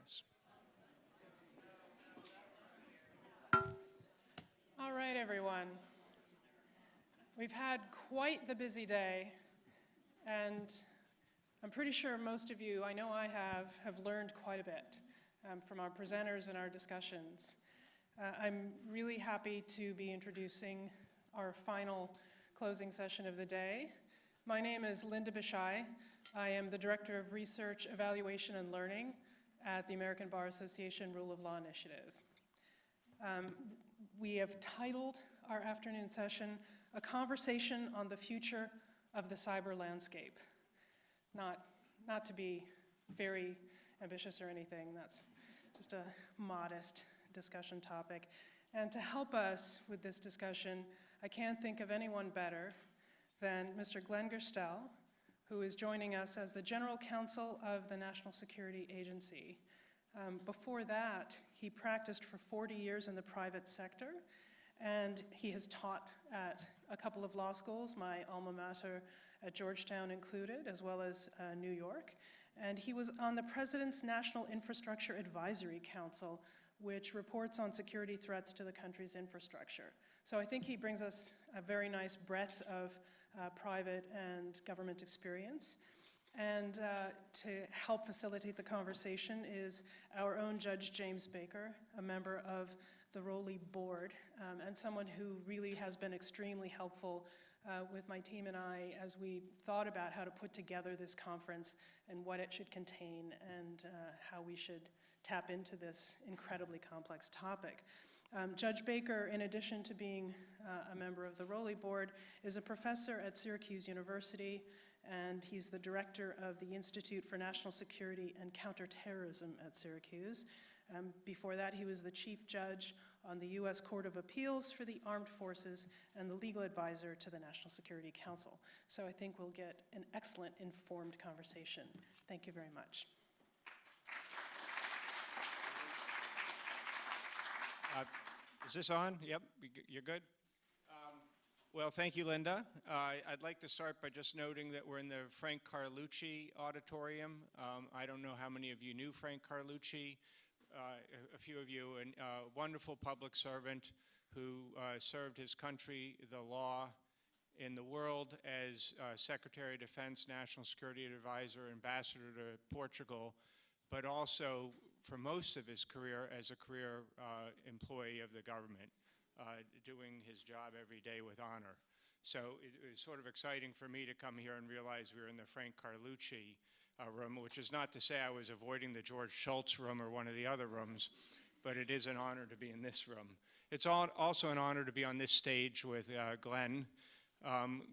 us. All right, everyone. We've had quite the busy day, and I'm pretty sure most of you, I know I have learned quite a bit from our presenters and our discussions. I'm really happy to be introducing our final closing session of the day. My name is Linda Bishai. I am the Director of Research, Evaluation, and Learning at the American Bar Association Rule of Law Initiative. We have titled our afternoon session, A Conversation on the Future of the Cyber Landscape. Not to be very ambitious or anything, that's just a modest discussion topic. And to help us with this discussion, I can't think of anyone better than Mr. Glenn Gerstell, who is joining us as the General Counsel of the National Security Agency. Before that, he practiced for 40 years in the private sector, and he has taught at a couple of law schools, my alma mater at Georgetown included, as well as New York. And he was on the President's National Infrastructure Advisory Council, which reports on security threats to the country's infrastructure. So I think he brings us a very nice breadth of private and government experience. And to help facilitate the conversation is our own Judge James Baker, a member of the ROLI board, and someone who really has been extremely helpful with my team and I as we thought about how to put together this conference and what it should contain and how we should tap into this incredibly complex topic. Judge Baker, in addition to being a member of the ROLI board, is a professor at Syracuse University, and he's the director of the Institute for National Security and Counterterrorism at Syracuse. Before that, he was the chief judge on the U.S. Court of Appeals for the Armed Forces and the legal advisor to the National Security Council. So I think we'll get an excellent informed conversation. Thank you very much. Is this on? Yep, you're good? Well, thank you, Linda. I'd like to start by just noting that we're in the Frank Carlucci Auditorium. I don't know how many of you knew Frank Carlucci. A few of you, a wonderful public servant who served his country, the law, in the world as Secretary of Defense, National Security Advisor, Ambassador to Portugal, but also for most of his career as a career employee of the government, doing his job every day with honor. So it was sort of exciting for me to come here and realize we were in the Frank Carlucci room, which is not to say I was avoiding the George Shultz room or one of the other rooms, but it is an honor to be in this room. It's also an honor to be on this stage with Glenn.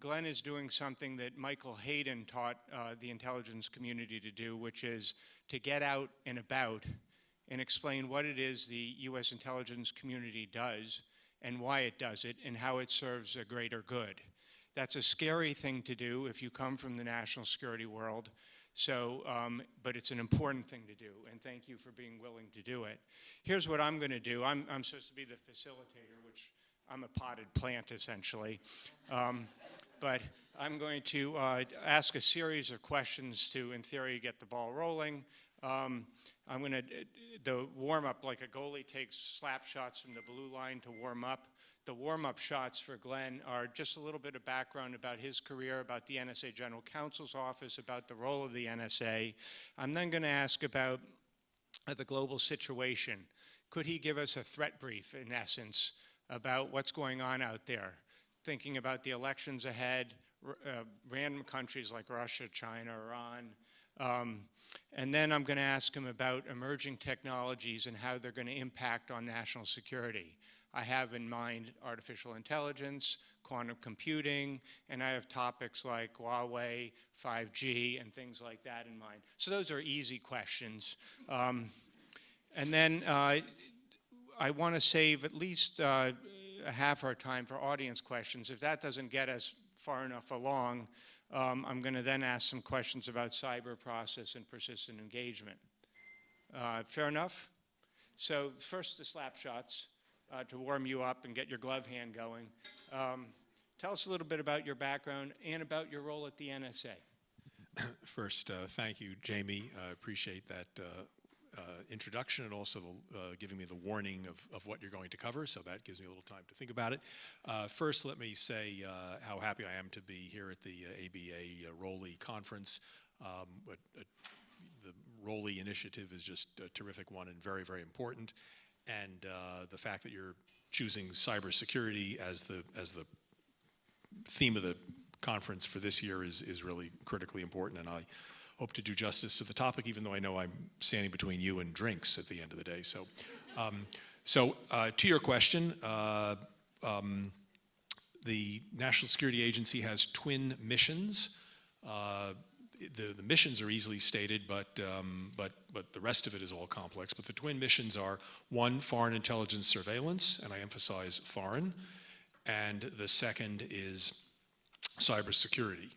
Glenn is doing something that Michael Hayden taught the intelligence community to do, which is to get out and about and explain what it is the U.S. intelligence community does and why it does it and how it serves a greater good. That's a scary thing to do if you come from the national security world. So, but it's an important thing to do, and thank you for being willing to do it. Here's what I'm going to do. I'm supposed to be the facilitator, which I'm a potted plant, essentially. But I'm going to ask a series of questions to, in theory, get the ball rolling. I'm going to, the warm-up, like a goalie takes slap shots from the blue line to warm up. The warm-up shots for Glenn are just a little bit of background about his career, about the NSA General Counsel's office, about the role of the NSA. I'm then going to ask about the global situation. Could he give us a threat brief, in essence, about what's going on out there? Thinking about the elections ahead, random countries like Russia, China, Iran. And then I'm going to ask him about emerging technologies and how they're going to impact on national security. I have in mind artificial intelligence, quantum computing, and I have topics like Huawei, 5G, and things like that in mind. So those are easy questions. And then I want to save at least half our time for audience questions. If that doesn't get us far enough along, I'm going to then ask some questions about cyber process and persistent engagement. Fair enough? So first the slap shots. To warm you up and get your glove hand going. Tell us a little bit about your background and about your role at the NSA. First, thank you, Jamie. I appreciate that introduction and also giving me the warning of what you're going to cover, so that gives me a little time to think about it. First, let me say how happy I am to be here at the ABA ROLI conference. The ROLI initiative is just a terrific one and very, very important. And the fact that you're choosing cybersecurity as the theme of the conference for this year is really critically important, and I hope to do justice to the topic, even though I know I'm standing between you and drinks at the end of the day. So, to your question, the National Security Agency has twin missions. The missions are easily stated, but the rest of it is all complex. But the twin missions are, one, foreign intelligence surveillance, and I emphasize foreign, and the second is cybersecurity.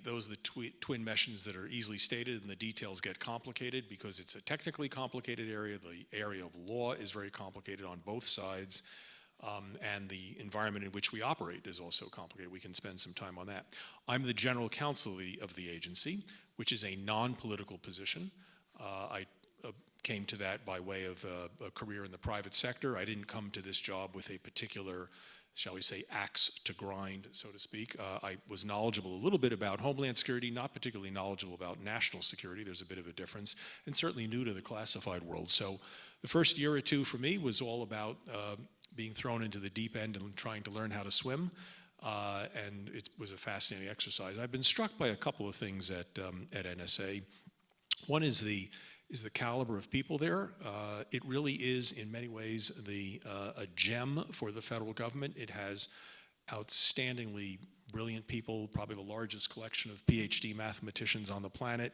Those are the twin missions that are easily stated, and the details get complicated because it's a technically complicated area. The area of law is very complicated on both sides. And the environment in which we operate is also complicated. We can spend some time on that. I'm the general counsel of the agency, which is a non-political position. I came to that by way of a career in the private sector. I didn't come to this job with a particular, shall we say, axe to grind, so to speak. I was knowledgeable a little bit about Homeland Security, not particularly knowledgeable about national security. There's a bit of a difference, and certainly new to the classified world. So the first year or two for me was all about being thrown into the deep end and trying to learn how to swim, and it was a fascinating exercise. I've been struck by a couple of things at NSA. One is the caliber of people there. It really is, in many ways, a gem for the federal government. It has outstandingly brilliant people, probably the largest collection of PhD mathematicians on the planet,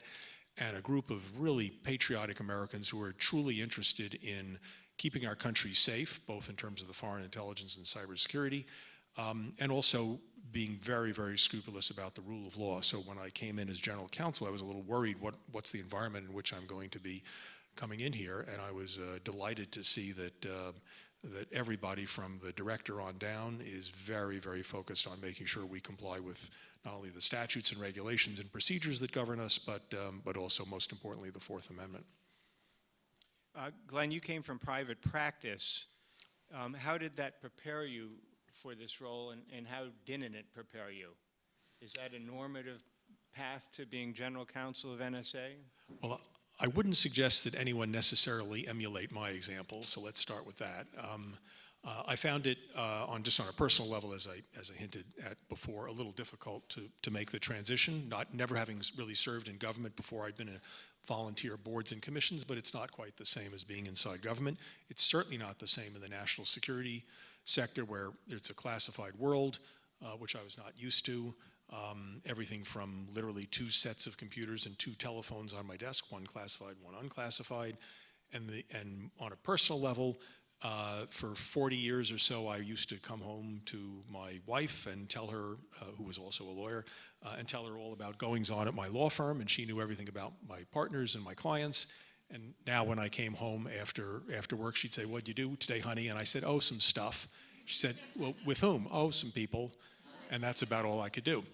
and a group of really patriotic Americans who are truly interested in keeping our country safe, both in terms of the foreign intelligence and cybersecurity, and also being very, very scrupulous about the rule of law. So when I came in as general counsel, I was a little worried, what's the environment in which I'm going to be coming in here? And I was delighted to see that everybody from the director on down is very, very focused on making sure we comply with not only the statutes and regulations and procedures that govern us, but also, most importantly, the Fourth Amendment. Glenn, you came from private practice. How did that prepare you for this role, and how didn't it prepare you? Is that a normative path to being general counsel of NSA? Well, I wouldn't suggest that anyone necessarily emulate my example, so let's start with that. I found it, just on a personal level, as I hinted at before, a little difficult to make the transition, never having really served in government before. I'd been in volunteer boards and commissions, but it's not quite the same as being inside government. It's certainly not the same in the national security sector, where it's a classified world, which I was not used to. Everything from literally 2 sets of computers and 2 telephones on my desk, one classified, one unclassified. And on a personal level, for 40 years or so, I used to come home to my wife and tell her, who was also a lawyer, and tell her all about goings-on at my law firm, and she knew everything about my partners and my clients. And now when I came home after work, she'd say, "What'd you do today, honey?" And I said, "Oh, some stuff." She said, "Well, with whom?" "Oh, some people." And that's about all I could do.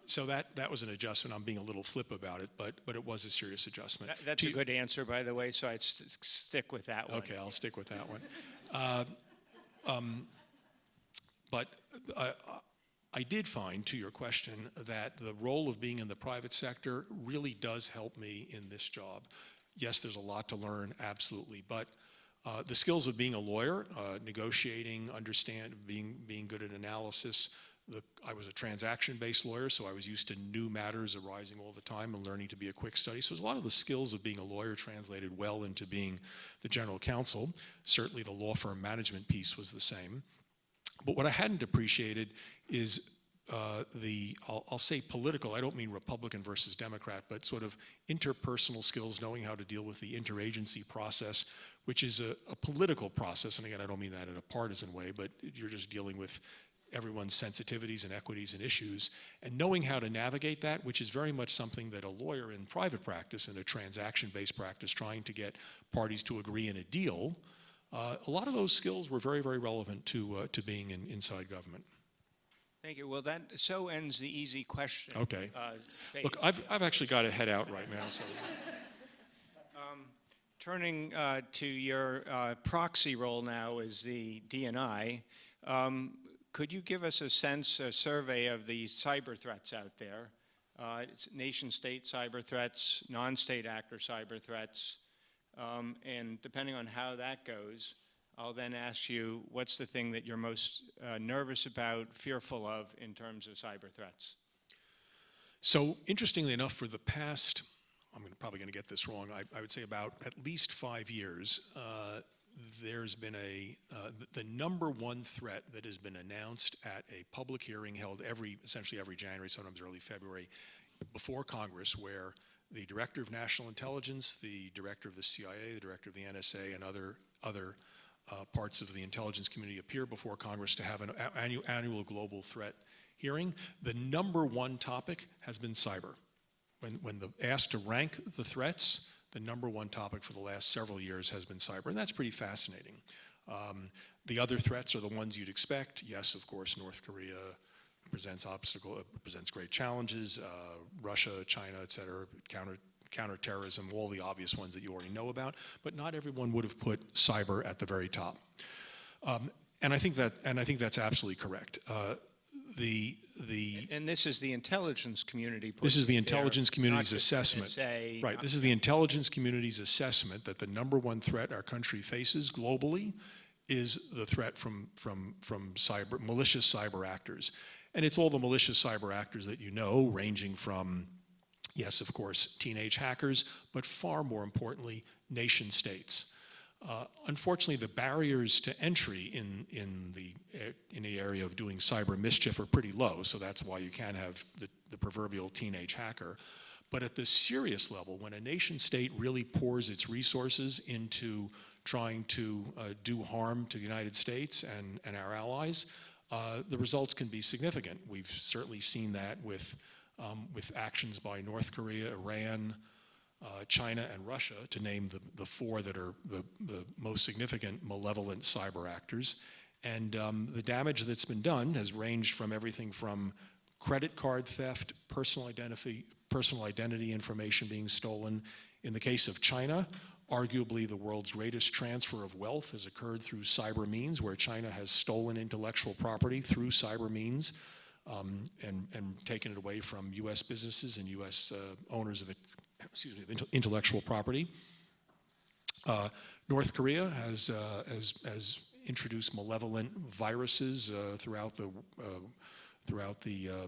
So that was an adjustment. I'm being a little flip about it, but it was a serious adjustment. That's a good answer, by the way, so I'd stick with that one. Okay, I'll stick with that one. But I did find, to your question, that the role of being in the private sector really does help me in this job. Yes, there's a lot to learn, absolutely, but the skills of being a lawyer, negotiating, being good at analysis. I was a transaction-based lawyer, so I was used to new matters arising all the time and learning to be a quick study. So there's a lot of the skills of being a lawyer translated well into being the general counsel. Certainly the law firm management piece was the same. But what I hadn't appreciated is I'll say political, I don't mean Republican versus Democrat, but sort of interpersonal skills, knowing how to deal with the interagency process, which is a political process. And again, I don't mean that in a partisan way, but you're just dealing with everyone's sensitivities and equities and issues, and knowing how to navigate that, which is very much something that a lawyer in private practice, in a transaction-based practice, trying to get parties to agree in a deal, a lot of those skills were very, very relevant to being inside government. Thank you. Well, that so ends the easy question. Okay. Phase. Look, I've actually got to head out right now, so. Turning to your proxy role now as the DNI, could you give us a survey of the cyber threats out there? It's nation-state cyber threats, non-state actor cyber threats, and depending on how that goes, I'll then ask you what's the thing that you're most nervous about, fearful of in terms of cyber threats? So interestingly enough, for the past, probably going to get this wrong, I would say about at least 5 years, there's been the number one threat that has been announced at a public hearing held essentially every January, sometimes early February, before Congress, where the Director of National Intelligence, the Director of the CIA, the Director of the NSA, and other parts of the intelligence community appear before Congress to have an annual global threat hearing. The number one topic has been cyber. When asked to rank the threats, the number one topic for the last several years has been cyber, and that's pretty fascinating. The other threats are the ones you'd expect. Yes, of course, North Korea presents great challenges. Russia, China, et cetera, counterterrorism, all the obvious ones that you already know about. But not everyone would have put cyber at the very top, and I think that's absolutely correct. And this is the intelligence community. This is the intelligence community's assessment. Right. This is the intelligence community's assessment that the number one threat our country faces globally is the threat from malicious cyber actors, and it's all the malicious cyber actors that you know, ranging from, yes, of course, teenage hackers, but far more importantly, nation states. Unfortunately, the barriers to entry in the area of doing cyber mischief are pretty low, so that's why you can't have the proverbial teenage hacker. But at the serious level, when a nation state really pours its resources into trying to do harm to the United States and our allies, the results can be significant. We've certainly seen that with actions by North Korea, Iran, China, and Russia, to name the four that are the most significant malevolent cyber actors. And the damage that's been done has ranged from everything from credit card theft, personal identity information being stolen. In the case of China, arguably the world's greatest transfer of wealth has occurred through cyber means, where China has stolen intellectual property through cyber means and taken it away from U.S. businesses and U.S. owners of intellectual property. North Korea has introduced malevolent viruses throughout the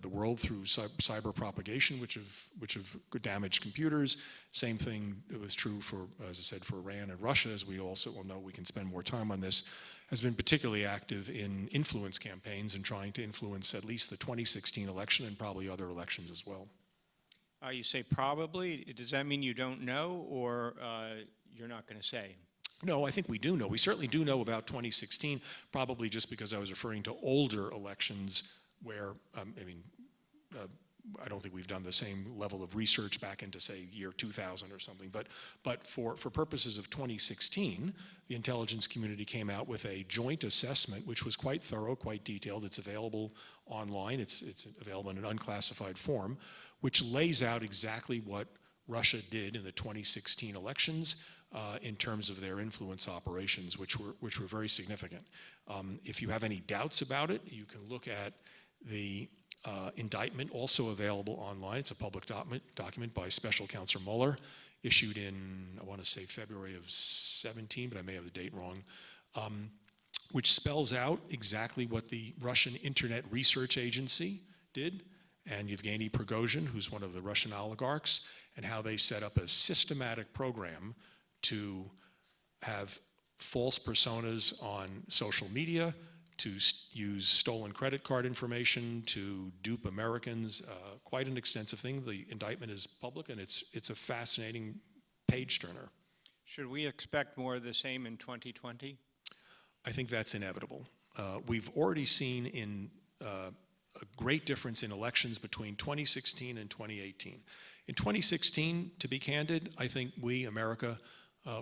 world through cyber propagation, which have damaged computers. Same thing was true for, as I said, for Iran and Russia, as we also will know. We can spend more time on this. Has been particularly active in influence campaigns and trying to influence at least the 2016 election and probably other elections as well. You say probably. Does that mean you don't know, or you're not going to say? No, I think we do know. We certainly do know about 2016, probably just because I was referring to older elections where, I don't think we've done the same level of research back into, say, year 2000 or something. But for purposes of 2016, the intelligence community came out with a joint assessment, which was quite thorough, quite detailed. It's available online. It's available in an unclassified form, which lays out exactly what Russia did in the 2016 elections in terms of their influence operations, which were very significant. If you have any doubts about it, you can look at the indictment, also available online. It's a public document by Special Counsel Mueller, issued in, I want to say, February of 17, but I may have the date wrong, which spells out exactly what the Russian Internet Research Agency did, and Yevgeny Prigozhin, who's one of the Russian oligarchs, and how they set up a systematic program to have false personas on social media, to use stolen credit card information to dupe Americans. Quite an extensive thing. The indictment is public, and it's a fascinating page-turner. Should we expect more of the same in 2020? I think that's inevitable. We've already seen a great difference in elections between 2016 and 2018. In 2016, to be candid, I think we, America,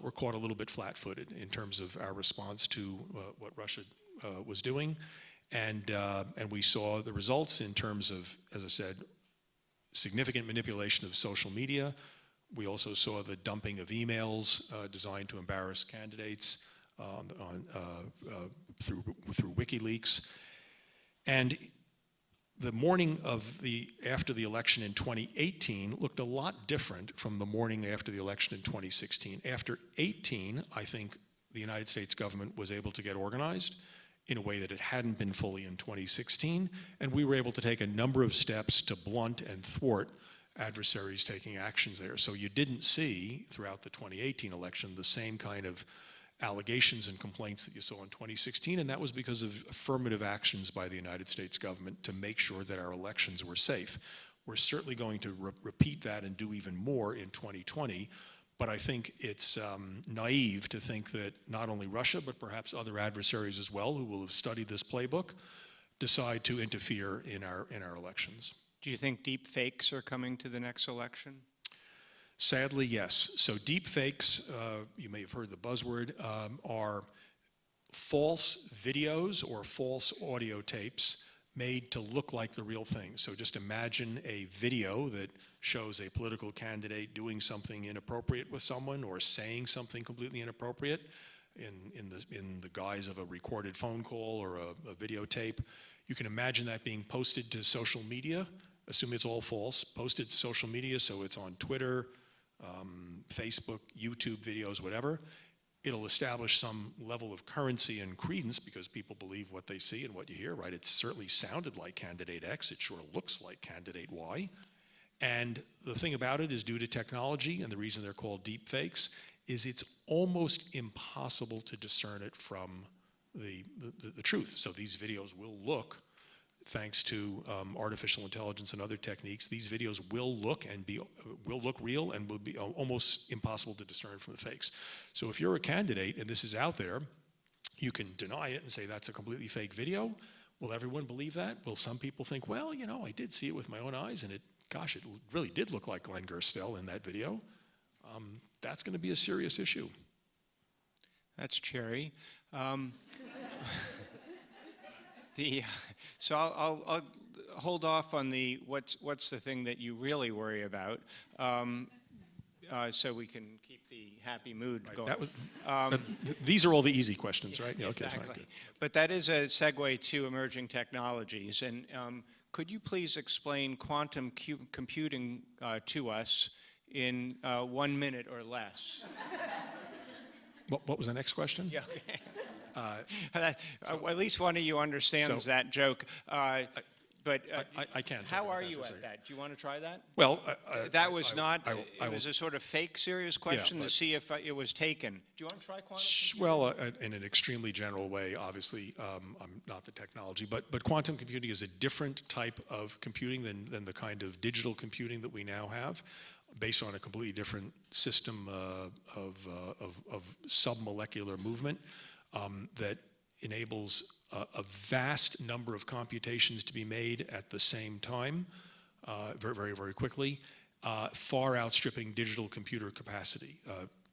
were caught a little bit flat-footed in terms of our response to what Russia was doing, and we saw the results in terms of, as I said, significant manipulation of social media, We also saw the dumping of emails designed to embarrass candidates through WikiLeaks. And the morning after the election in 2018 looked a lot different from the morning after the election in 2016. After 2018, I think the United States government was able to get organized in a way that it hadn't been fully in 2016, and we were able to take a number of steps to blunt and thwart adversaries taking actions there. So you didn't see throughout the 2018 election the same kind of allegations and complaints that you saw in 2016, and that was because of affirmative actions by the United States government to make sure that our elections were safe. We're certainly going to repeat that and do even more in 2020, but I think it's naive to think that not only Russia, but perhaps other adversaries as well, who will have studied this playbook, decide to interfere in our elections. Do you think deep fakes are coming to the next election? Sadly, yes. So deep fakes, you may have heard the buzzword, are false videos or false audio tapes made to look like the real thing. So just imagine a video that shows a political candidate doing something inappropriate with someone or saying something completely inappropriate in the guise of a recorded phone call or a videotape. You can imagine that being posted to social media, assume it's all false, posted to social media, so it's on Twitter, Facebook, YouTube videos, whatever. It'll establish some level of currency and credence because people believe what they see and what you hear, right? It certainly sounded like candidate X. It sure looks like candidate Y. And the thing about it is, due to technology, and the reason they're called deep fakes, is it's almost impossible to discern it from the truth. So these videos will look, thanks to artificial intelligence and other techniques, these videos will look real and will be almost impossible to discern from the fakes. So if you're a candidate and this is out there, you can deny it and say that's a completely fake video. Will everyone believe that? Will some people think, well, you know, I did see it with my own eyes and it really did look like Glenn Gerstell in that video? That's going to be a serious issue. That's cherry. So I'll hold off on the what's the thing that you really worry about, so we can keep the happy mood going. That was, these are all the easy questions, right? Yeah, okay, exactly. fine, but that is a segue to emerging technologies. And could you please explain quantum computing to us in 1 minute or less? What was the next question? Yeah. Okay. At least one of you understands that joke. But I can't. How are you at that? Do you want to try that? Well, that was not. It was a sort of fake, serious question to see if it was taken. Do you want to try quantum computing? Well, in an extremely general way, obviously, I'm not the technology, but quantum computing is a different type of computing than the kind of digital computing that we now have, based on a completely different system of submolecular movement. That enables a vast number of computations to be made at the same time, very, very, very quickly, far outstripping digital computer capacity.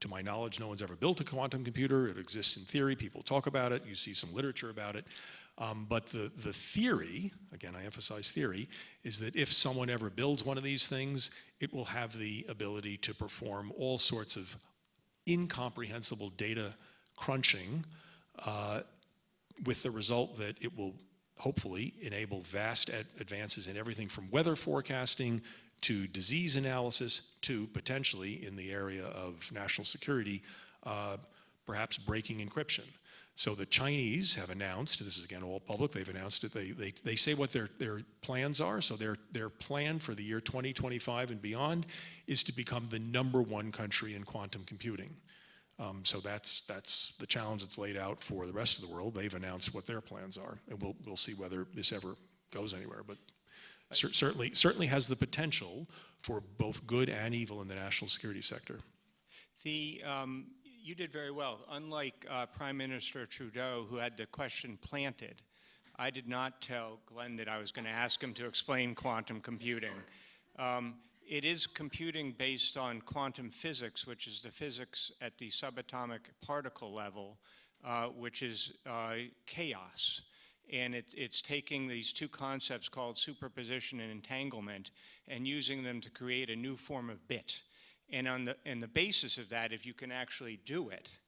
To my knowledge, no one's ever built a quantum computer. It exists in theory. People talk about it. You see some literature about it. But the theory, again, I emphasize theory, is that if someone ever builds one of these things, it will have the ability to perform all sorts of incomprehensible data crunching, with the result that it will hopefully enable vast advances in everything from weather forecasting to disease analysis to potentially, in the area of national security, perhaps breaking encryption. So the Chinese have announced, this is again all public, they've announced it, they say what their plans are. So their plan for the year 2025 and beyond is to become the #1 country in quantum computing. So that's the challenge that's laid out for the rest of the world. They've announced what their plans are, and we'll see whether this ever goes anywhere. But certainly has the potential for both good and evil in the national security sector. You did very well. Unlike Prime Minister Trudeau, who had the question planted, I did not tell Glenn that I was going to ask him to explain quantum computing. It is computing based on quantum physics, which is the physics at the subatomic particle level, which is chaos. And it's taking these two concepts called superposition and entanglement and using them to create a new form of bit. And on the basis of that, if you can actually do it,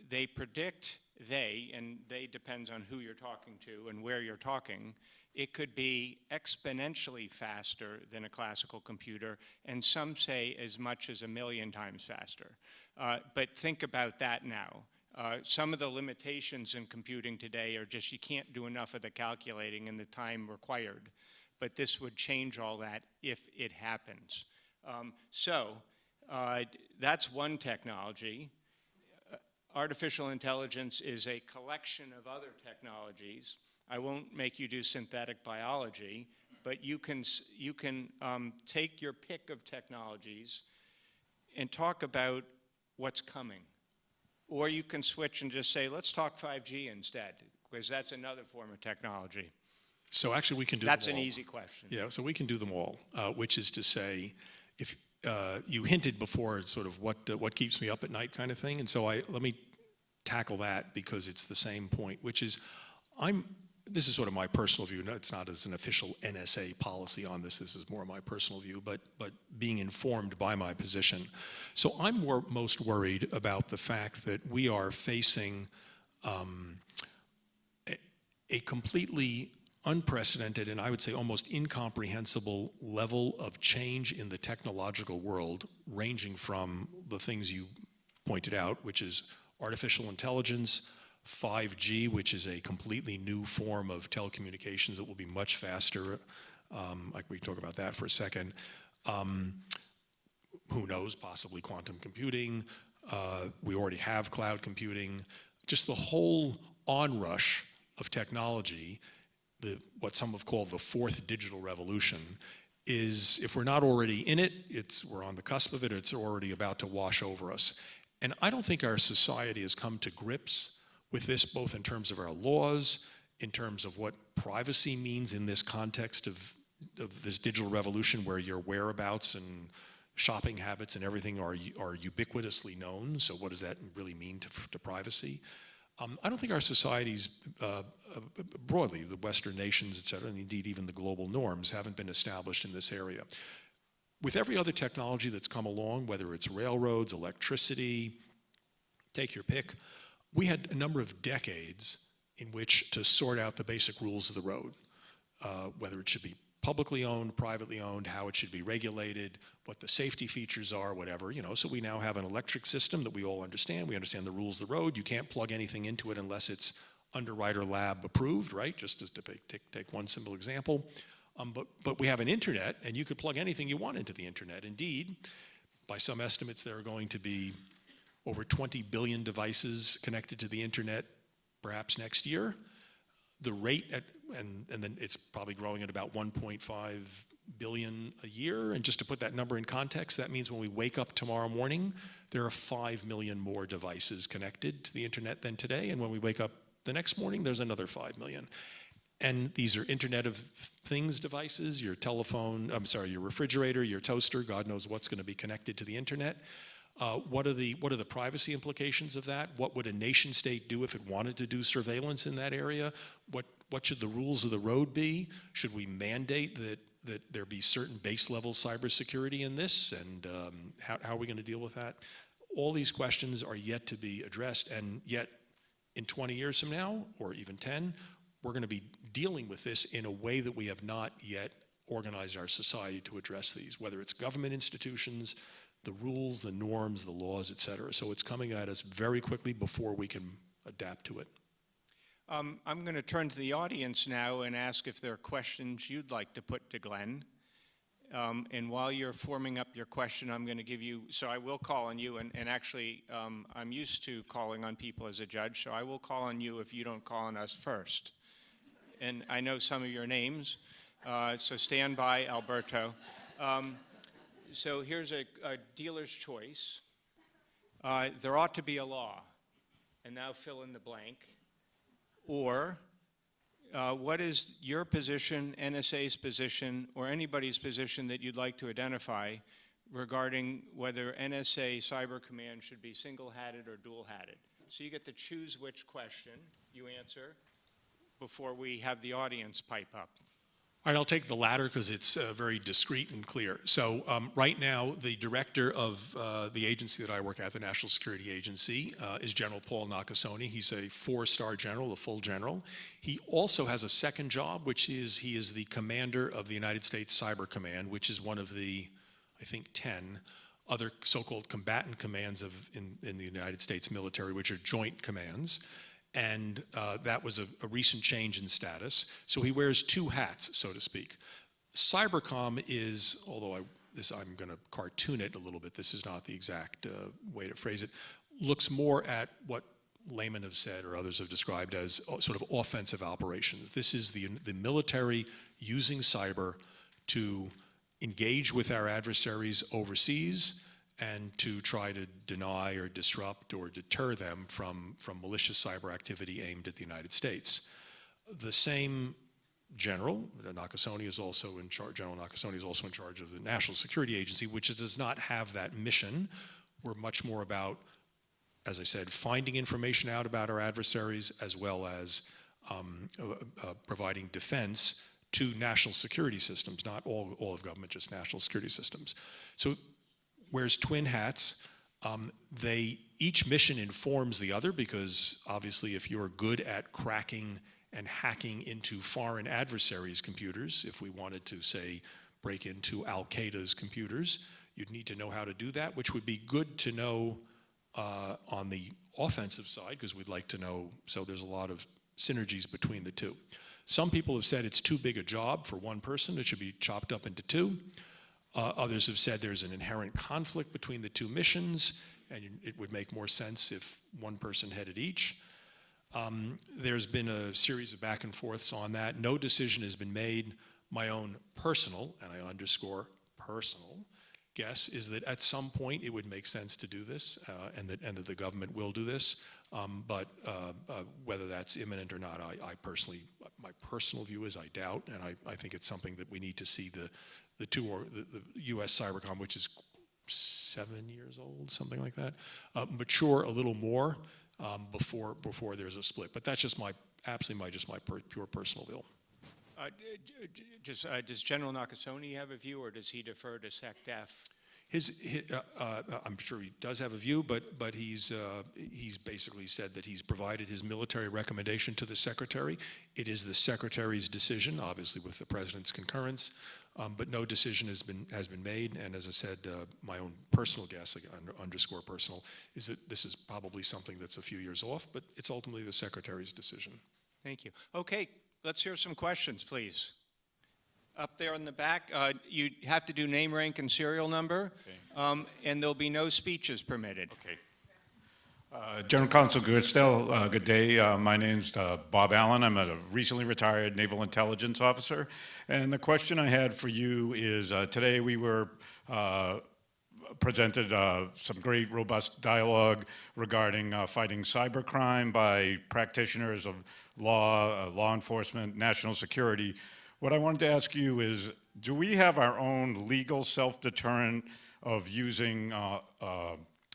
they predict, and they depends on who you're talking to and where you're talking, it could be exponentially faster than a classical computer, and some say as much as 1,000,000 times faster. But think about that now. Some of the limitations in computing today are just you can't do enough of the calculating in the time required. But this would change all that if it happens. That's one technology. Artificial intelligence is a collection of other technologies. I won't make you do synthetic biology, but you can take your pick of technologies and talk about what's coming. Or you can switch and just say, let's talk 5G instead, because that's another form of technology. So actually we can do them all. That's an easy question. Yeah, so we can do them all, which is to say, if you hinted before sort of what keeps me up at night kind of thing, and so let me tackle that because it's the same point, which is this is sort of my personal view. No, it's not as an official NSA policy on this. This is more my personal view, but being informed by my position. So I'm most worried about the fact that we are facing a completely unprecedented and I would say almost incomprehensible level of change in the technological world, ranging from the things you pointed out, which is artificial intelligence, 5G, which is a completely new form of telecommunications that will be much faster. Like we can talk about that for a second. Who knows, possibly quantum computing. We already have cloud computing. Just the whole onrush of technology, what some have called the fourth digital revolution, is, if we're not already in it, we're on the cusp of it, it's already about to wash over us. And I don't think our society has come to grips with this, both in terms of our laws, in terms of what privacy means in this context of this digital revolution where your whereabouts and shopping habits and everything are ubiquitously known. So what does that really mean to privacy? I don't think our societies, broadly, the Western nations, et cetera, and indeed even the global norms, haven't been established in this area. With every other technology that's come along, whether it's railroads, electricity, take your pick, we had a number of decades in which to sort out the basic rules of the road, whether it should be publicly owned, privately owned, how it should be regulated, what the safety features are, whatever, so we now have an electric system that we all understand. We understand the rules of the road. You can't plug anything into it unless it's Underwriter Lab approved, right? Just as to take one simple example. But we have an internet, and you could plug anything you want into the internet. Indeed, by some estimates, there are going to be over 20 billion devices connected to the internet perhaps next year. The rate, and then it's probably growing at about 1.5 billion a year. And just to put that number in context, that means when we wake up tomorrow morning, there are 5 million more devices connected to the internet than today. And when we wake up the next morning, there's another 5 million. And these are Internet of Things devices, your refrigerator, your toaster, God knows what's going to be connected to the internet. What are the privacy implications of that? What would a nation state do if it wanted to do surveillance in that area? What should the rules of the road be? Should we mandate that there be certain base level cybersecurity in this? And how are we going to deal with that? All these questions are yet to be addressed, and yet in 20 years from now, or even 10, we're going to be dealing with this in a way that we have not yet organized our society to address these, whether it's government institutions, the rules, the norms, the laws, et cetera. So it's coming at us very quickly before we can adapt to it. I'm going to turn to the audience now and ask if there are questions you'd like to put to Glenn. And while you're forming up your question, I'm going to give you, so I will call on you, and actually I'm used to calling on people as a judge, so I will call on you if you don't call on us first. And I know some of your names, so stand by, Alberto. So here's a dealer's choice. There ought to be a law, and now fill in the blank. Or what is your position, NSA's position, or anybody's position that you'd like to identify regarding whether NSA Cyber Command should be single-hatted or dual-hatted? So you get to choose which question you answer before we have the audience pipe up. All right, I'll take the latter because it's very discreet and clear. So right now, the director of the agency that I work at, the National Security Agency, is General Paul Nakasone. He's a 4-star general, a full general. He also has a second job, which is he is the commander of the United States Cyber Command, which is one of the, I think, 10 other so-called combatant commands in the United States military, which are joint commands. And that was a recent change in status. So he wears 2 hats, so to speak. Cybercom is, although I'm going to cartoon it a little bit, this is not the exact way to phrase it, looks more at what laymen have said or others have described as sort of offensive operations. This is the military using cyber to engage with our adversaries overseas and to try to deny or disrupt or deter them from malicious cyber activity aimed at the United States. The same general, Nakasone, is also in charge. General Nakasone is also in charge of the National Security Agency, which does not have that mission. We're much more about, as I said, finding information out about our adversaries as well as providing defense to national security systems, not all of government, just national security systems. So wears twin hats. Each mission informs the other because obviously if you're good at cracking and hacking into foreign adversaries' computers, if we wanted to, say, break into Al-Qaeda's computers, you'd need to know how to do that, which would be good to know on the offensive side because we'd like to know, so there's a lot of synergies between the two. Some people have said it's too big a job for one person, it should be chopped up into 2. Others have said there's an inherent conflict between the 2 missions, and it would make more sense if one person headed each. There's been a series of back and forths on that. No decision has been made. My own personal, and I underscore personal, guess is that at some point it would make sense to do this, and that the government will do this. But whether that's imminent or not, I personally, my personal view is I doubt, and I think it's something that we need to see the U.S. Cybercom, which is 7 years old, something like that, mature a little more before there's a split. But that's just my pure personal view. Does General Nakasone have a view, or does he defer to SecDef? I'm sure he does have a view, but he's basically said that he's provided his military recommendation to the secretary. It is the secretary's decision, obviously with the president's concurrence, but no decision has been made. And as I said, my own personal guess, underscore personal, is that this is probably something that's a few years off, but it's ultimately the secretary's decision. Thank you. Okay, let's hear some questions, please. Up there in the back, you have to do name, rank, and serial number, okay. And there'll be no speeches permitted. Okay. General Counsel Gerstell, good day. My name's Bob Allen. I'm a recently retired Naval Intelligence Officer. And the question I had for you is, today we were presented some great, robust dialogue regarding fighting cybercrime by practitioners of law enforcement, national security. What I wanted to ask you is, do we have our own legal self-deterrent of using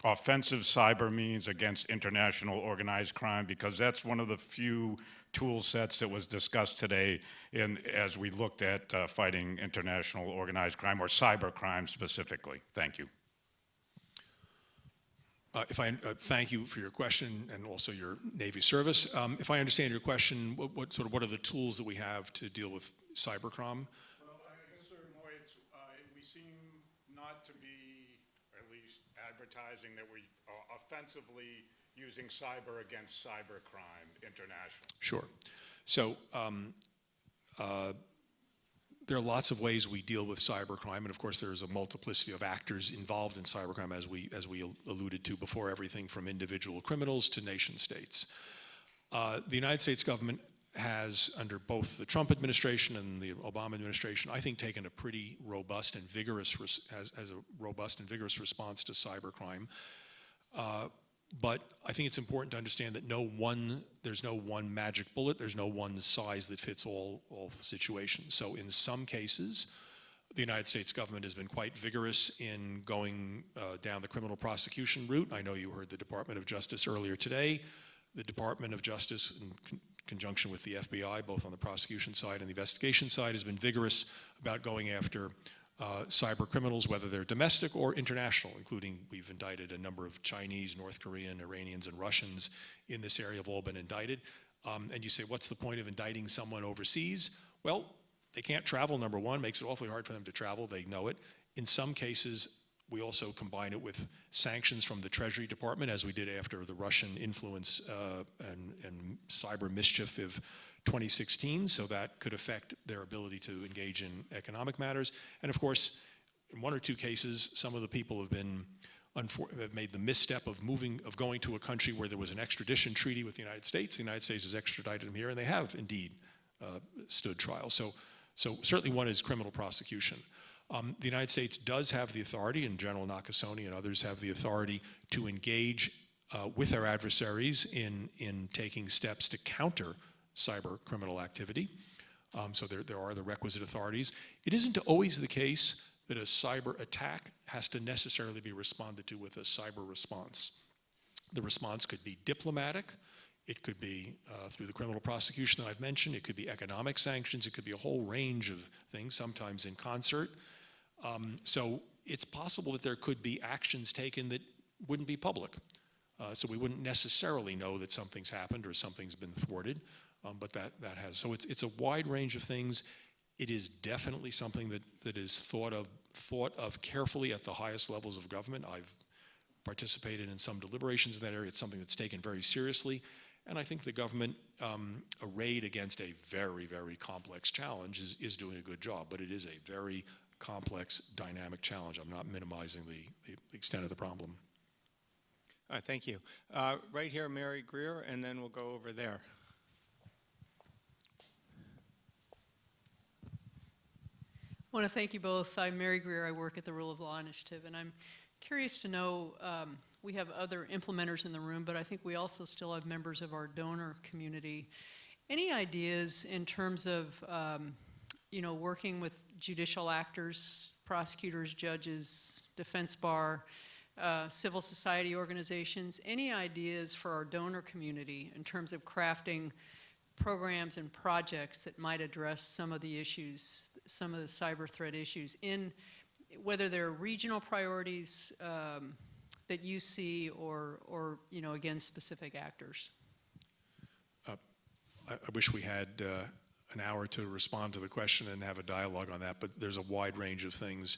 offensive cyber means against international organized crime? Because that's one of the few tool sets that was discussed today as we looked at fighting international organized crime or cyber crime specifically. Thank you. Thank you for your question and also your Navy service. If I understand your question, what are the tools that we have to deal with cybercrime? Well, I guess we seem not to be, or at least advertising that we are offensively using cyber against cybercrime internationally. Sure. So there are lots of ways we deal with cybercrime, and of course there's a multiplicity of actors involved in cybercrime, as we alluded to before, everything from individual criminals to nation states. The United States government has, under both the Trump administration and the Obama administration, I think taken a pretty robust and vigorous, robust and vigorous response to cybercrime. But I think it's important to understand that there's no one magic bullet, there's no one size that fits all situations. So in some cases, the United States government has been quite vigorous in going down the criminal prosecution route. I know you heard the Department of Justice earlier today The Department of Justice, in conjunction with the FBI, both on the prosecution side and the investigation side, has been vigorous about going after cyber criminals, whether they're domestic or international, including we've indicted a number of Chinese, North Korean, Iranians, and Russians in this area have all been indicted. And you say, what's the point of indicting someone overseas? Well, they can't travel, number one, makes it awfully hard for them to travel, they know it. In some cases, we also combine it with sanctions from the Treasury Department, as we did after the Russian influence and cyber mischief of 2016, so that could affect their ability to engage in economic matters. And of course, in one or two cases, some of the people have made the misstep of going to a country where there was an extradition treaty with the United States. The United States has extradited them here, and they have indeed stood trial. So certainly one is criminal prosecution. The United States does have the authority, and General Nakasone and others have the authority to engage with our adversaries in taking steps to counter cyber criminal activity. So there are the requisite authorities. It isn't always the case that a cyber attack has to necessarily be responded to with a cyber response. The response could be diplomatic. It could be through the criminal prosecution that I've mentioned. It could be economic sanctions. It could be a whole range of things, sometimes in concert. So it's possible that there could be actions taken that wouldn't be public. So we wouldn't necessarily know that something's happened or something's been thwarted, but that has. So it's a wide range of things. It is definitely something that is thought of carefully at the highest levels of government. I've participated in some deliberations in that area. It's something that's taken very seriously. And I think the government, arrayed against a very, very complex challenge, is doing a good job. But it is a very complex, dynamic challenge. I'm not minimizing the extent of the problem. Thank you. Right here, Mary Greer, and then we'll go over there. I want to thank you both. I'm Mary Greer. I work at the Rule of Law Initiative, and I'm curious to know, we have other implementers in the room, but I think we also still have members of our donor community. Any ideas in terms of, working with judicial actors, prosecutors, judges, defense bar, civil society organizations, any ideas for our donor community in terms of crafting programs and projects that might address some of the issues, some of the cyber threat issues, in whether they're regional priorities that you see or against specific actors? I wish we had an hour to respond to the question and have a dialogue on that, but there's a wide range of things.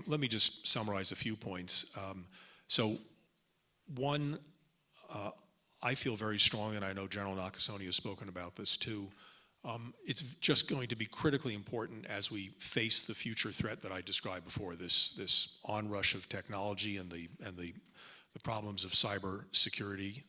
Let me just summarize a few points. So one, I feel very strong, and I know General Nakasone has spoken about this too. It's just going to be critically important as we face the future threat that I described before, this onrush of technology and the problems of cyber security.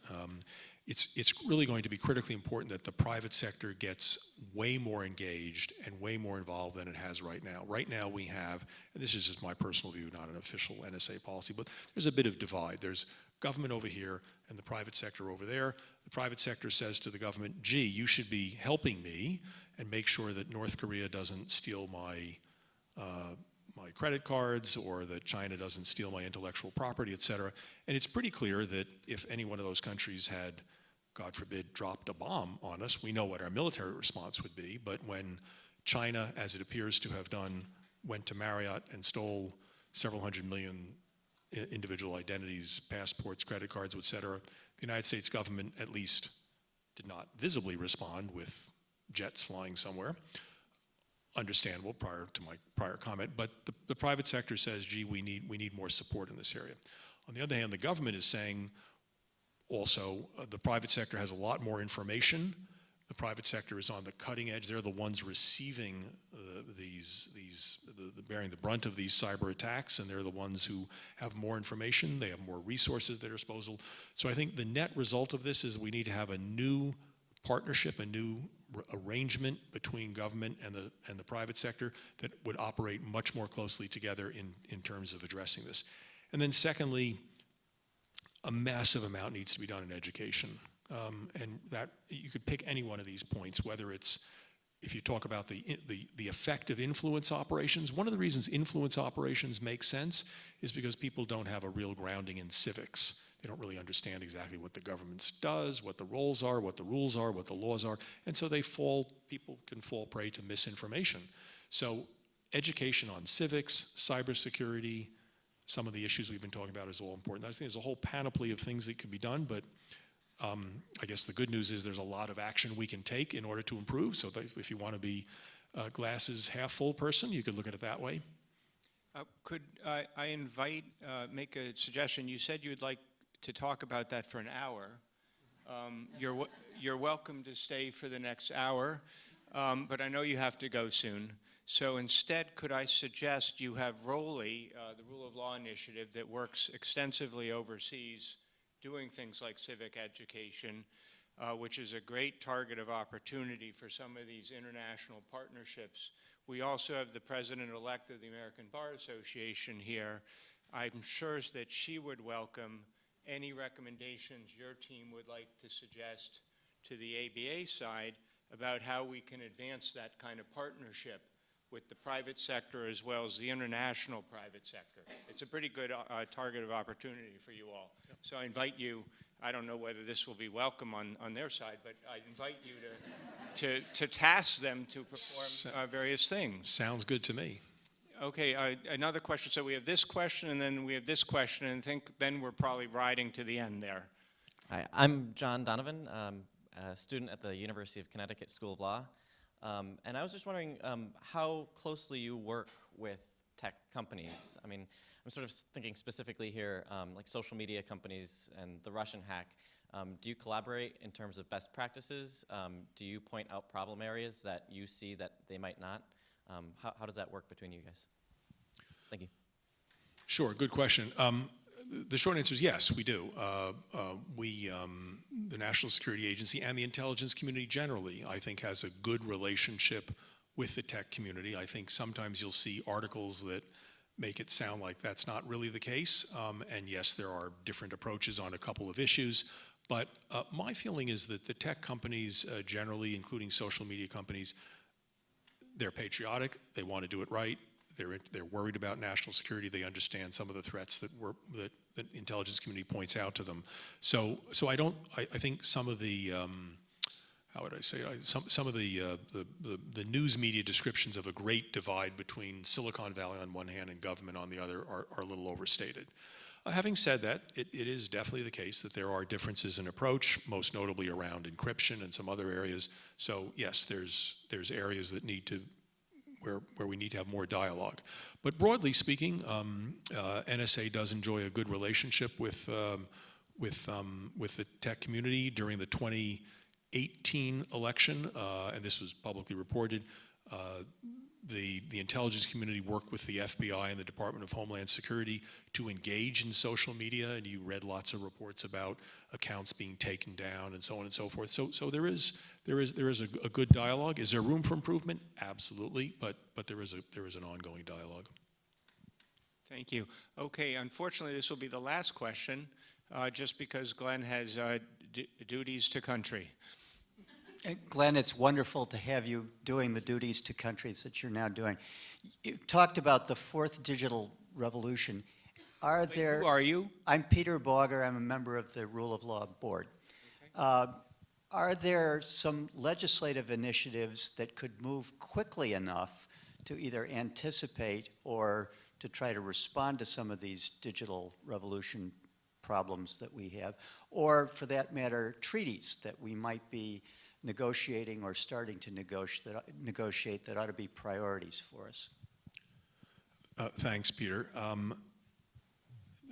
It's really going to be critically important that the private sector gets way more engaged and way more involved than it has right now. Right now we have, and this is just my personal view, not an official NSA policy, but there's a bit of divide. There's government over here and the private sector over there. The private sector says to the government, gee, you should be helping me and make sure that North Korea doesn't steal my credit cards, or that China doesn't steal my intellectual property, et cetera. And it's pretty clear that if any one of those countries had, God forbid, dropped a bomb on us, we know what our military response would be. But when China, as it appears to have done, went to Marriott and stole several hundred million individual identities, passports, credit cards, et cetera, the United States government at least did not visibly respond with jets flying somewhere. Understandable prior to my prior comment, but the private sector says, gee, we need more support in this area. On the other hand, the government is saying also the private sector has a lot more information. The private sector is on the cutting edge. They're the ones receiving bearing the brunt of these cyber attacks, and they're the ones who have more information. They have more resources at their disposal. So I think the net result of this is we need to have a new partnership, a new arrangement between government and the private sector that would operate much more closely together in terms of addressing this. And then secondly, a massive amount needs to be done in education. And that you could pick any one of these points, whether it's if you talk about the effective influence operations, one of the reasons influence operations make sense is because people don't have a real grounding in civics. They don't really understand exactly what the government does, what the roles are, what the rules are, what the laws are, and so people can fall prey to misinformation. So education on civics, cybersecurity, some of the issues we've been talking about is all important. I think there's a whole panoply of things that could be done, but I guess the good news is there's a lot of action we can take in order to improve. So that if you want to be a glasses half full person, you could look at it that way. Could I make a suggestion? You said you'd like to talk about that for an hour. You're welcome to stay for the next hour, but I know you have to go soon. So instead, could I suggest you have ROLI, the Rule of Law Initiative, that works extensively overseas, doing things like civic education, which is a great target of opportunity for some of these international partnerships. We also have the president-elect of the American Bar Association here. I'm sure that she would welcome any recommendations your team would like to suggest to the ABA side about how we can advance that kind of partnership with the private sector as well as the international private sector. It's a pretty good target of opportunity for you all. Yep. So I invite you, I don't know whether this will be welcome on their side, but I invite you to task them to perform various things. Sounds good to me. Okay, another question. So we have this question and then we have this question, and I think then we're probably riding to the end there. Hi, I'm John Donovan, a student at the University of Connecticut School of Law. And I was just wondering how closely you work with tech companies. I mean, I'm sort of thinking specifically here, like social media companies and the Russian hack. Do you collaborate in terms of best practices? Do you point out problem areas that you see that they might not? How does that work between you guys? Thank you. Sure, good question. The short answer is yes, we do. The National Security Agency and the intelligence community generally, I think, has a good relationship with the tech community. I think sometimes you'll see articles that make it sound like that's not really the case. And yes, there are different approaches on a couple of issues. But my feeling is that the tech companies generally, including social media companies, they're patriotic, they want to do it right. They're worried about national security. They understand some of the threats that the intelligence community points out to them. So I think some of the how would I say some of the news media descriptions of a great divide between Silicon Valley on one hand and government on the other are a little overstated. Having said that, it is definitely the case that there are differences in approach, most notably around encryption and some other areas. So yes, there's areas that need to where we need to have more dialogue. But broadly speaking, NSA does enjoy a good relationship with the tech community. During the 2018 election, and this was publicly reported, the intelligence community worked with the FBI and the Department of Homeland Security to engage in social media, and you read lots of reports about accounts being taken down and so on and so forth. So there is a good dialogue. Is there room for improvement? Absolutely, but there is an ongoing dialogue. Thank you. Okay, unfortunately, this will be the last question, just because Glenn has duties to country. Glenn, it's wonderful to have you doing the duties to countries that you're now doing. You talked about the fourth digital revolution. Who are you? I'm Peter Bauger. I'm a member of the Rule of Law Board. Okay. Are there some legislative initiatives that could move quickly enough to either anticipate or to try to respond to some of these digital revolution problems that we have, or for that matter, treaties that we might be negotiating or starting to negotiate that ought to be priorities for us? Thanks, Peter.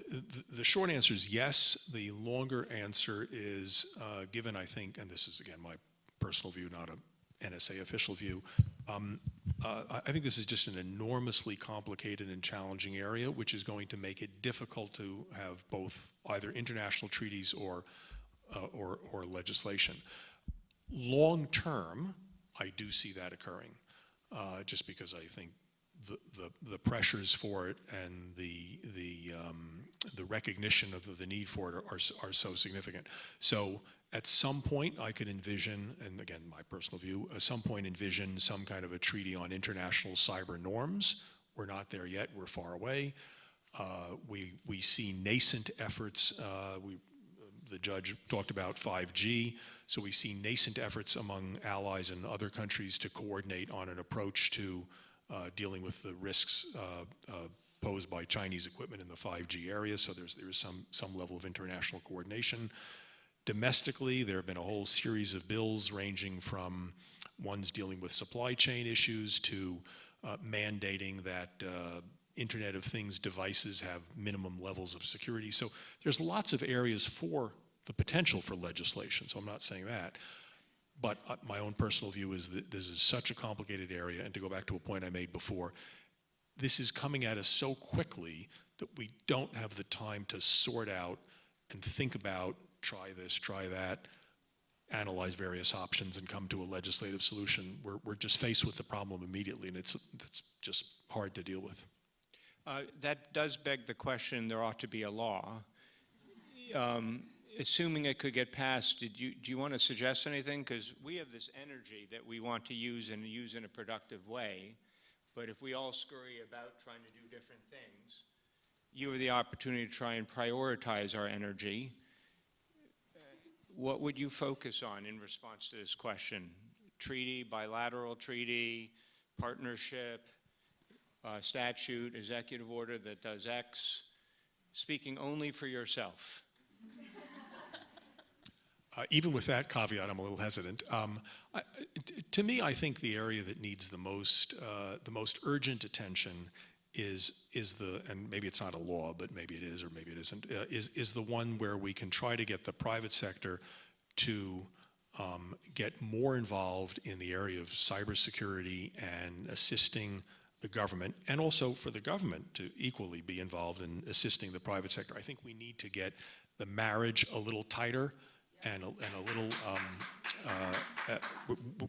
The short answer is yes. The longer answer is, given, I think, and this is, again, my personal view, not a NSA official view, I think this is just an enormously complicated and challenging area, which is going to make it difficult to have both either international treaties or legislation. Long term, I do see that occurring, just because I think the pressures for it and the recognition of the need for it are so significant. So At some point, I could envision, and again, my personal view, at some point envision some kind of a treaty on international cyber norms. We're not there yet, we're far away. We see nascent efforts, the judge talked about 5G, so we see nascent efforts among allies and other countries to coordinate on an approach to dealing with the risks posed by Chinese equipment in the 5G area, so there is some level of international coordination. Domestically, there have been a whole series of bills ranging from ones dealing with supply chain issues to mandating that Internet of Things devices have minimum levels of security. So there's lots of areas for the potential for legislation, so I'm not saying that. But my own personal view is that this is such a complicated area, and to go back to a point I made before, this is coming at us so quickly that we don't have the time to sort out and think about, try this, try that, analyze various options and come to a legislative solution. We're just faced with the problem immediately, and it's just hard to deal with. That does beg the question, there ought to be a law. Assuming it could get passed, do you want to suggest anything? Because we have this energy that we want to use and use in a productive way, but if we all scurry about trying to do different things, you have the opportunity to try and prioritize our energy. What would you focus on in response to this question? Treaty, bilateral treaty, partnership, statute, executive order that does X, speaking only for yourself? Even with that caveat, I'm a little hesitant. To me, I think the area that needs the most urgent attention is the, and maybe it's not a law, but maybe it is or maybe it isn't, is the one where we can try to get the private sector to get more involved in the area of cybersecurity and assisting the government, and also for the government to equally be involved in assisting the private sector. I think we need to get the marriage a little tighter and a little,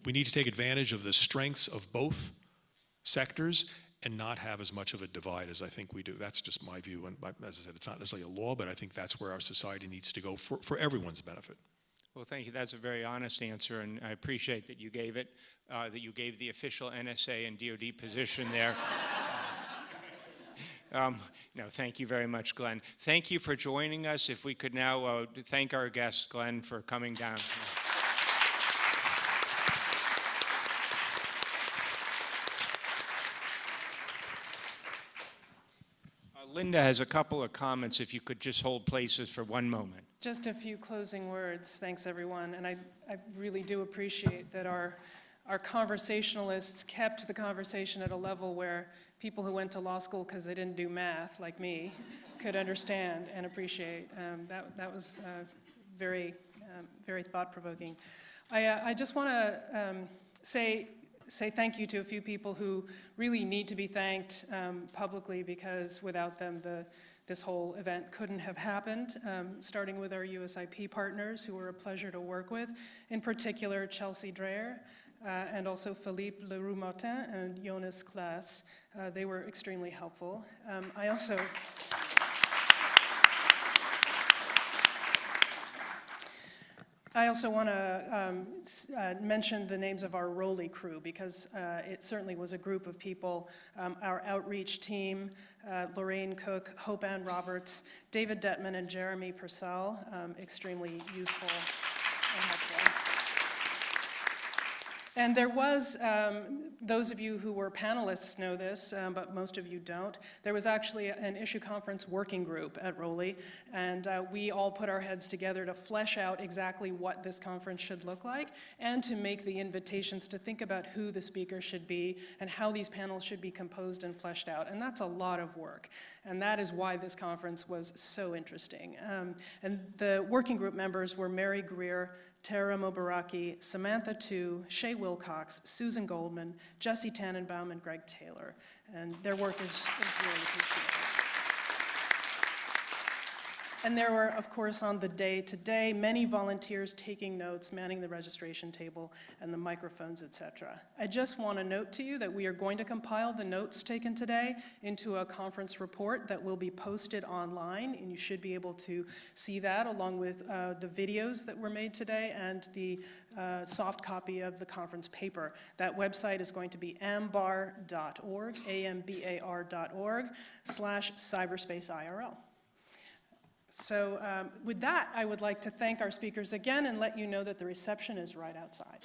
we need to take advantage of the strengths of both sectors and not have as much of a divide as I think we do. That's just my view, and as I said, it's not necessarily a law, but I think that's where our society needs to go for everyone's benefit. Well, thank you. That's a very honest answer, and I appreciate that you gave it, that you gave the official NSA and DoD position there. No, thank you very much, Glenn. Thank you for joining us. If we could now thank our guest, Glenn, for coming down. Linda has a couple of comments, if you could just hold places for one moment. Just a few closing words. Thanks, everyone. And I really do appreciate that our conversationalists kept the conversation at a level where people who went to law school because they didn't do math, like me, could understand and appreciate. That was very thought-provoking. I just want to say thank you to a few people who really need to be thanked publicly, because without them, this whole event couldn't have happened, starting with our USIP partners, who were a pleasure to work with, in particular Chelsea Dreyer, and also Philippe Leroux-Martin and Jonas Klaas. They were extremely helpful. I also want to mention the names of our ROLI crew, because it certainly was a group of people. Our outreach team, Lorraine Cook, Hope Ann Roberts, David Detman, and Jeremy Purcell, extremely useful and helpful. And there was, those of you who were panelists know this, but most of you don't, there was actually an issue conference working group at ROLI, and we all put our heads together to flesh out exactly what this conference should look like, and to make the invitations to think about who the speakers should be and how these panels should be composed and fleshed out. And that's a lot of work. And that is why this conference was so interesting. And the working group members were Mary Greer, Tara Mobaraki, Samantha Tu, Shay Wilcox, Susan Goldman, Jesse Tannenbaum, and Greg Taylor. And their work is really appreciated. And there were, of course, on the day today, many volunteers taking notes, manning the registration table and the microphones, et cetera. I just want to note to you that we are going to compile the notes taken today into a conference report that will be posted online, and you should be able to see that along with the videos that were made today and the soft copy of the conference paper. That website is going to be ambar.org, ambar.org/cyberspaceIRL. So with that, I would like to thank our speakers again and let you know that the reception is right outside.